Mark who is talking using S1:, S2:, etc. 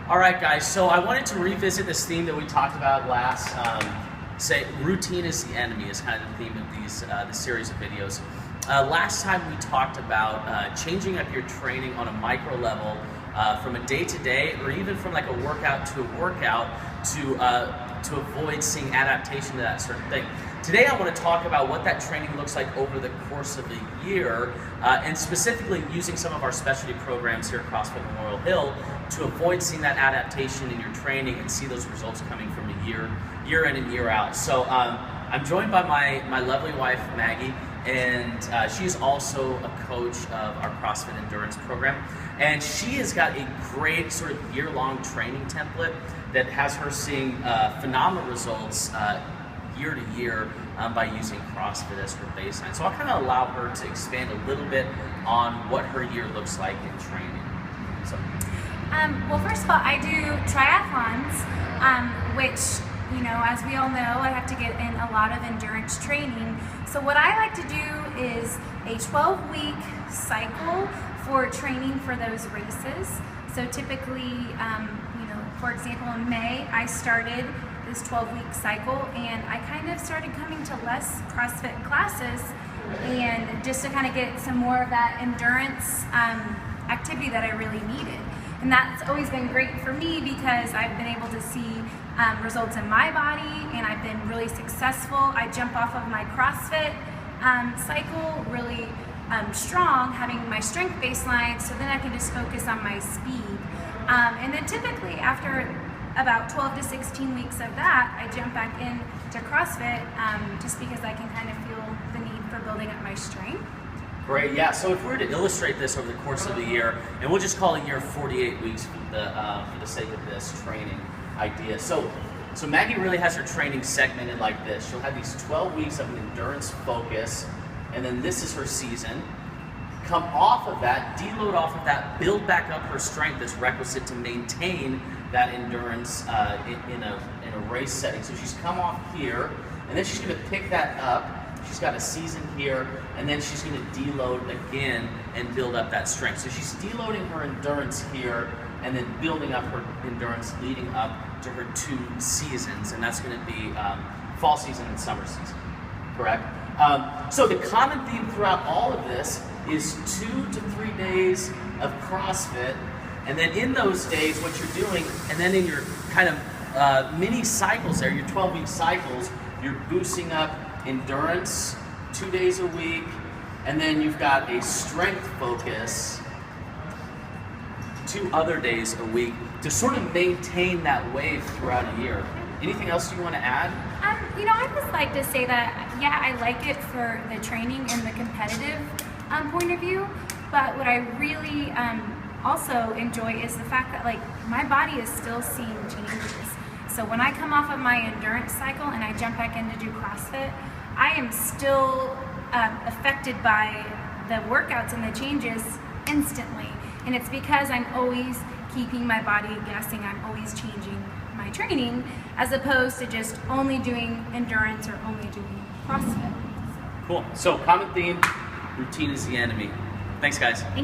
S1: All right, guys, so I wanted to revisit this theme that we talked about last. Say routine is the enemy is kind of the theme of this series of videos. Last time we talked about changing up your training on a micro level from a day-to-day or even from like a workout to a workout to avoid seeing adaptation to that certain thing. Today I want to talk about what that training looks like over the course of a year and specifically using some of our specialty programs here at CrossFit Memorial Hill to avoid seeing that adaptation in your training and see those results coming from a year in and year out. So I'm joined by my lovely wife Maggie, and she's also a coach of our CrossFit Endurance program, and she has got a great sort of year-long training template that has her seeing phenomenal results year to year by using CrossFit as her baseline. So I'll kind of allow her to expand a little bit on what her year looks like in training. So.
S2: Well, first of all, I do triathlons, which, you know, as we all know, I have to get in a lot of endurance training. So what I like to do is a 12-week cycle for training for those races. So typically, you know, for example, in May, I started this 12-week cycle, and I kind of started coming to less CrossFit classes, and just to kind of get some more of that endurance activity that I really needed. And that's always been great for me because I've been able to see results in my body, and I've been really successful. I jump off of my CrossFit cycle really strong, having my strength baseline, so then I can just focus on my speed. And then typically after about 12 to 16 weeks of that, I jump back into CrossFit just because I can kind of feel the need for building up my strength.
S1: Great, yeah, so if we were to illustrate this over the course of the year, and we'll just call a year 48 weeks for the sake of this training idea. So Maggie really has her training segmented like this. She'll have these 12 weeks of an endurance focus, and then this is her season. Come off of that, deload off of that, build back up her strength that's requisite to maintain that endurance in a race setting. So she's come off here, and then she's going to pick that up. She's got a season here, and then she's going to deload again and build up that strength. So she's deloading her endurance here, and then building up her endurance leading up to her 2 seasons, and that's going to be fall season and summer season, correct? So the common theme throughout all of this is 2 to 3 days of CrossFit, and then in those days what you're doing, and then in your kind of mini cycles there, your 12-week cycles, you're boosting up endurance 2 days a week, and then you've got a strength focus 2 other days a week to sort of maintain that wave throughout a year. Anything else you want to add?
S2: You know, I just like to say that, yeah, I like it for the training and the competitive point of view, but what I really also enjoy is the fact that, like, my body is still seeing changes. So when I come off of my endurance cycle and I jump back in to do CrossFit, I am still affected by the workouts and the changes instantly. And it's because I'm always keeping my body guessing, I'm always changing my training, as opposed to just only doing endurance or only doing CrossFit.
S1: Cool. So common theme, routine is the enemy. Thanks, guys.
S2: Thank you.